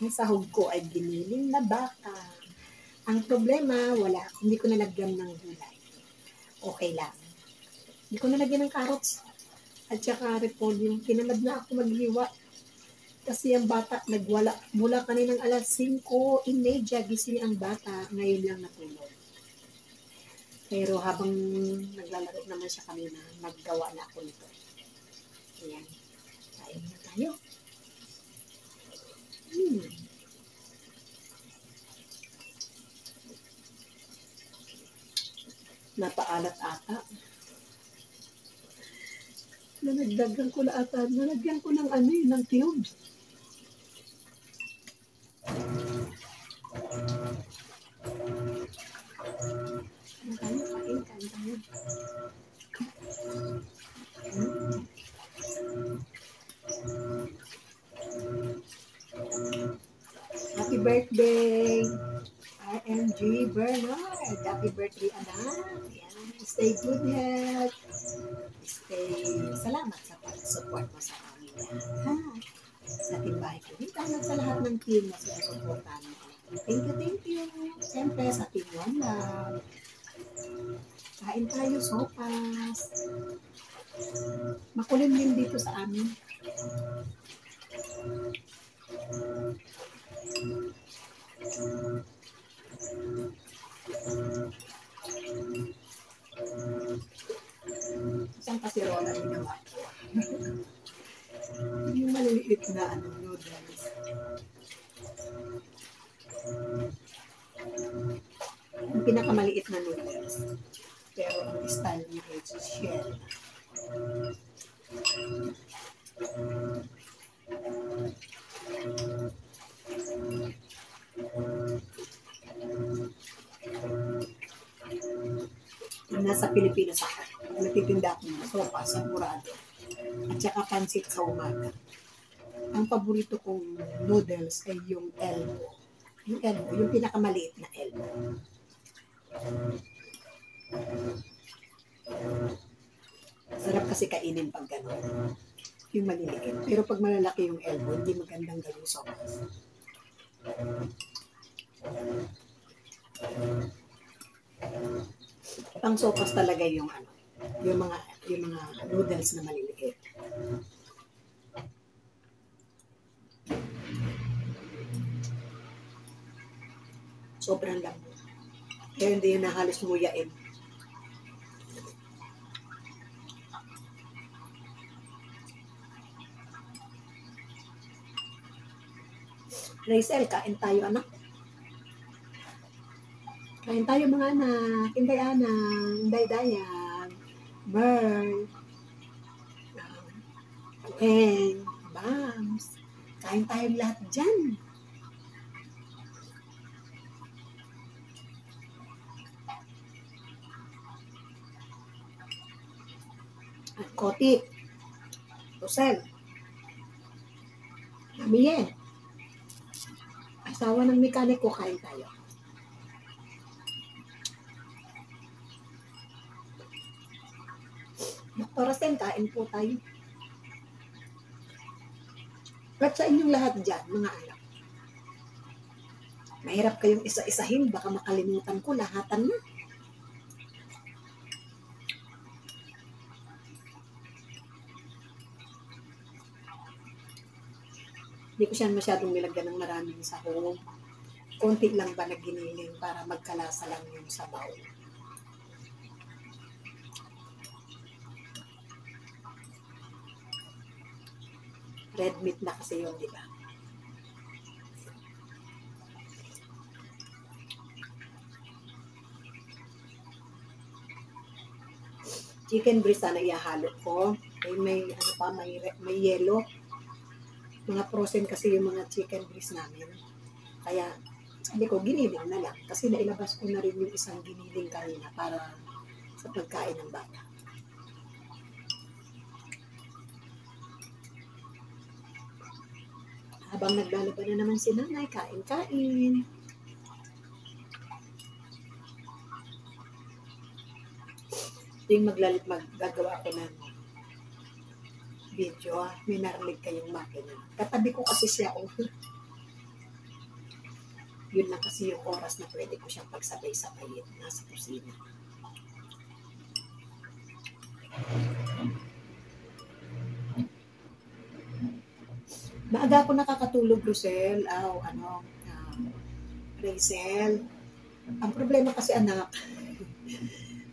Ang sahog ko ay giniling na baka. Ang problema, hindi ko nalagyan ng gulay. Okay lang. Hindi ko nalagyan ng carrots at saka repolyo. Tinamad na ako maghiwa. Kasi ang bata nagwala. Mula kaninang alas 5:30 gising ang bata. Ngayon lang natulog. Pero habang naglalaro naman siya kanina, naggawa na ako nito. Ayan. Kain na tayo. Napaalat ata. Nalagyan ko ng ng cubes. Kain tayo. Happy birthday, RMG Bernard. Happy birthday, anak. Yan. Stay good health. Salamat sa pag-support mo sa amin. Ha? Sa timbahay ko. Dito sa lahat ng team na sinusuportan mo. Thank you. Siyempre sa Team One Love. Kain tayo sopas. Makulim din dito sa amin. Isang kasirola ginawa ko. Yung maliliit na noodles. Yung pinakamaliit na noodles. Pero ang style niya is shell. Nasa Pilipinas ako. Nagtitinda ako ng sopa sa Murado. At saka pansit sa umaga. Ang paborito kong noodles ay yung elbow. Yung pinakamaliit na elbow. Sarap kasi kainin pag gano'n. Yung maliliit. Pero pag malalaki yung elbow, hindi magandang gawing sopas. Pang sopas talaga yung mga noodles na maliliit. Sobrang lambot. Kaya hindi yun na halos nguyain. Rachel, kain tayo anak. Kain tayo mga anak. Inday Anang, Inday Dayang, Merl, Eng, Bams. Kain tayo lahat dyan. At Koti, Rosel, Mamiye, asawa ng mekaniko, kain tayo. Dr. Rosel, kain po tayo. At sa inyong lahat dyan, mga anak, mahirap kayong isa-isahin, baka makalimutan ko, lahatan na. Hindi ko siya masyadong nilagyan ng maraming sahog. Konti lang ba na giniling para magkalasa lang yung sabaw. Red meat na kasi yun, di ba? Chicken breast na ihahalo ko. May yelo. Mga frozen kasi yung mga chicken breast namin. Kaya, sabi ko, giniling na lang. Kasi nailabas ko na rin yung isang giniling kanina para sa pagkain ng bata. Habang naglalaban na naman si nanay, kain-kain. Ito yung maggagawa ko ng video. May narinig kayong makina. Katabi ko kasi siya. Yun lang kasi yung oras na pwede ko siyang pagsabay-sabayin nasa kusina. Maaga ako nakakatulog, Rosel. Rachel. Ang problema kasi anak,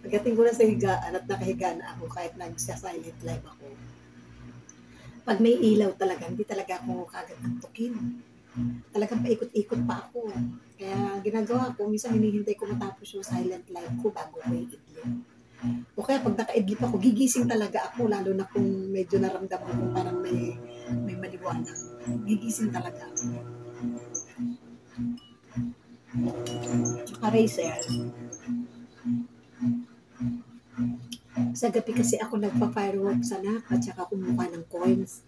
pagdating ko na sa higaan at nakahiga na ako kahit nagsa-silent live ako. Pag may ilaw talaga, hindi talaga ako kagad antukin. Talagang paikot-ikot pa ako. Kaya ginagawa ko, minsan hinihintay ko matapos yung silent live ko bago ko i-idlip. O kaya pag naka-idlip ako, gigising talaga ako, lalo na kung medyo naramdaman ko parang may maliwanag. Gigising talaga ako. Tsaka Razer. Sa gabi kasi ako nagpa-fireworks anak at saka kumuha ng coins.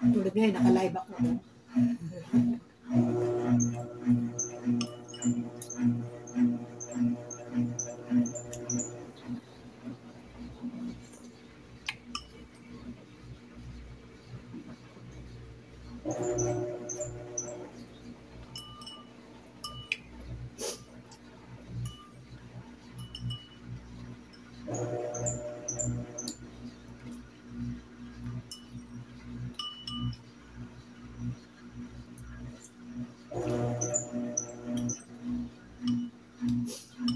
Tulad ngayon, naka-live ako.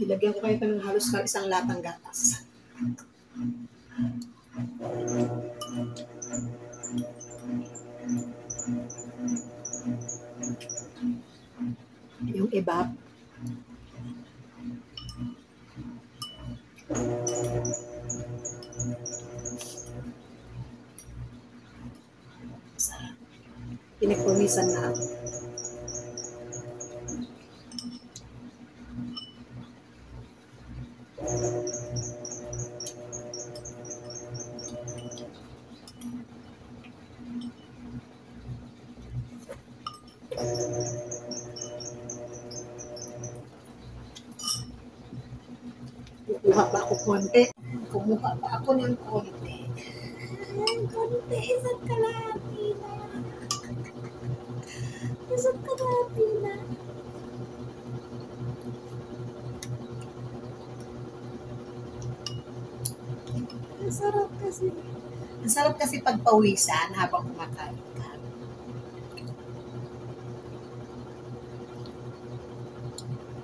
Ilagyan ko kayo ng halos isang latang gatas. Yung ebap. Sarap. Pinagpumisan na ako. Kukuha pa ako konti. Kumuha pa ako ng konti. Konti, isa't kalahati na. Isa't kalahati na. Ang sarap kasi. Ang sarap kasi pagpawisan habang kumakain ka.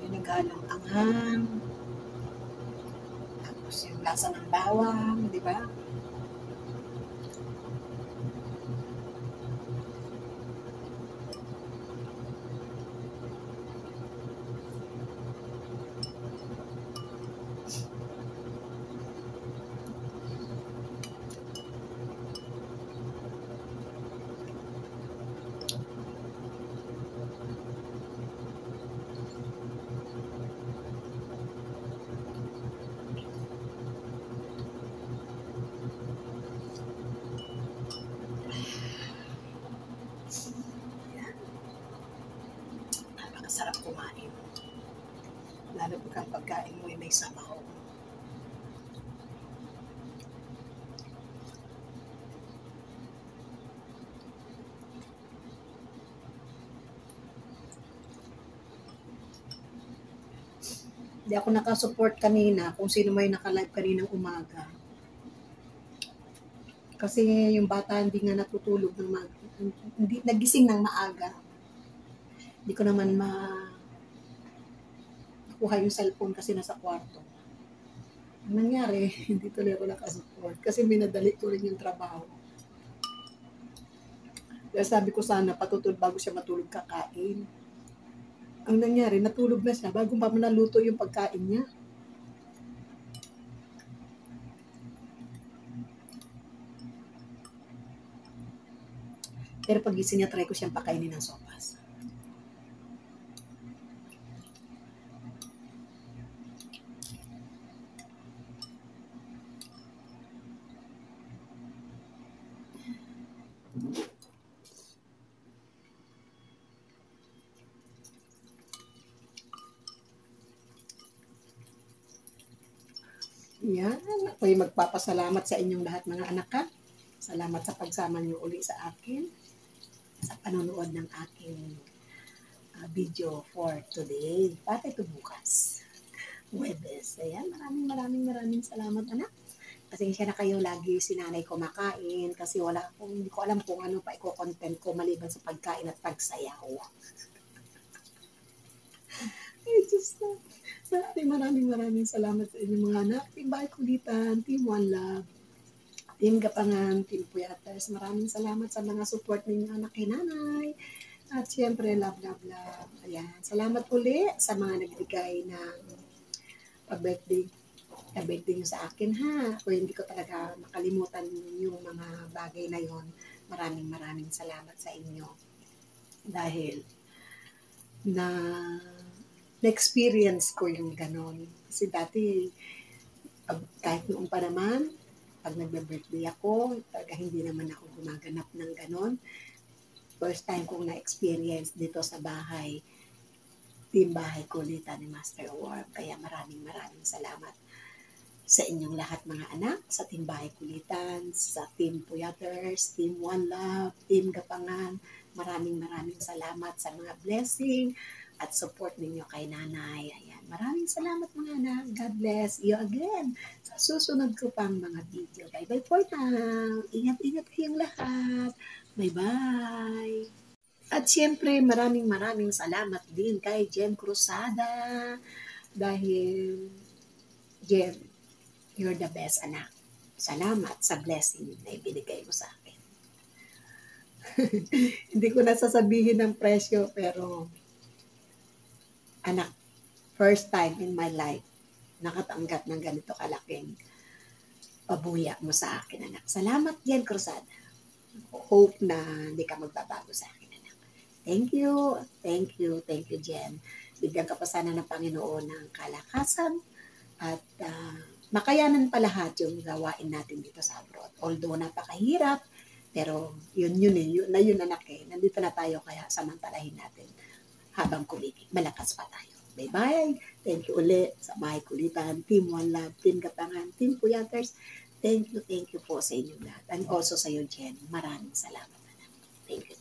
Yung naghalong anghang. Tapos yung lasa ng bawang, di ba? Sarap kumain. Lalo pag ang pagkain mo ay may sabaw. Hindi ako nakasupport kanina kung sino may naka-live kaninang umaga. Kasi yung bata hindi nga natutulog ng hindi nagising ng maaga. Hindi ko naman nakuha yung cellphone kasi nasa kwarto. Ang nangyari, hindi tuloy ako nakasupport kasi minadali ko rin yung trabaho. Kaya sabi ko sana patutulog bago siya matulog kakain. Ang nangyari, natulog na siya bago pa naluto yung pagkain niya. Pero pag gising niya, try ko siyang pakainin ng sopas. Yan. Ako'y magpapasalamat sa inyong lahat mga anak ka. Salamat sa pagsama niyo uli sa akin. Sa panonood ng aking video for today. Para ito bukas. Webes. Ayan. Maraming salamat anak. Pasensya na kayo, lagi si nanay kumakain kasi hindi ko alam kung ano pa i-content ko maliban sa pagkain at pagsayaw. Ay, Diyos na. Maraming salamat sa inyo mga anak. Team Bahay Kulitan, Team One Love, Team Gapangan, Team Puyatas. Maraming salamat sa mga support ninyo anak kay nanay. At syempre, love. Ayan. Salamat uli sa mga nagbigay ng pag-birthday nyo sa akin ha. Kung hindi ko talaga makalimutan yung mga bagay na yon. Maraming salamat sa inyo. Dahil na-experience ko yung ganon. Kasi dati, kahit noong pa naman, pag nagbe-birthday ako, talaga hindi naman ako gumaganap ng ganon. First time kong na-experience dito sa bahay, Team Bahay Kulitan ni Master Warm. Kaya maraming salamat sa inyong lahat mga anak, sa Team Bahay Kulitan, sa Team Puyaters, Team One Love, Team Gapangan. Maraming salamat sa mga blessing at support ninyo kay nanay. Ayan. Maraming salamat mga anak. God bless you again sa susunod ko pang mga video. Bye-bye for now. Ingat kayong lahat. Bye-bye. At siyempre, maraming salamat din kay Jen Cruzada. Dahil, Jen, you're the best, anak. Salamat sa blessing na ibinigay mo sa akin. Hindi ko na sasabihin ng presyo, pero, anak, first time in my life, nakatanggap ng ganito kalaking pabuya mo sa akin, anak. Salamat, Jen Cruzada. Hope na hindi ka magbabago sa akin, anak. Thank you, Jen. Bigyan ka pa sana ng Panginoon ng kalakasan at makayanan pa lahat yung gawain natin dito sa abroad. Although napakahirap, pero yun anak eh. Nandito na tayo kaya samantalahin natin habang malakas pa tayo. Bye-bye. Thank you ulit sa Bahay Kulitan, Team One Love, Team Gapangan, Team Puyaters. Thank you po sa inyong lahat. And also sa iyo, Jen. Maraming salamat. Thank you.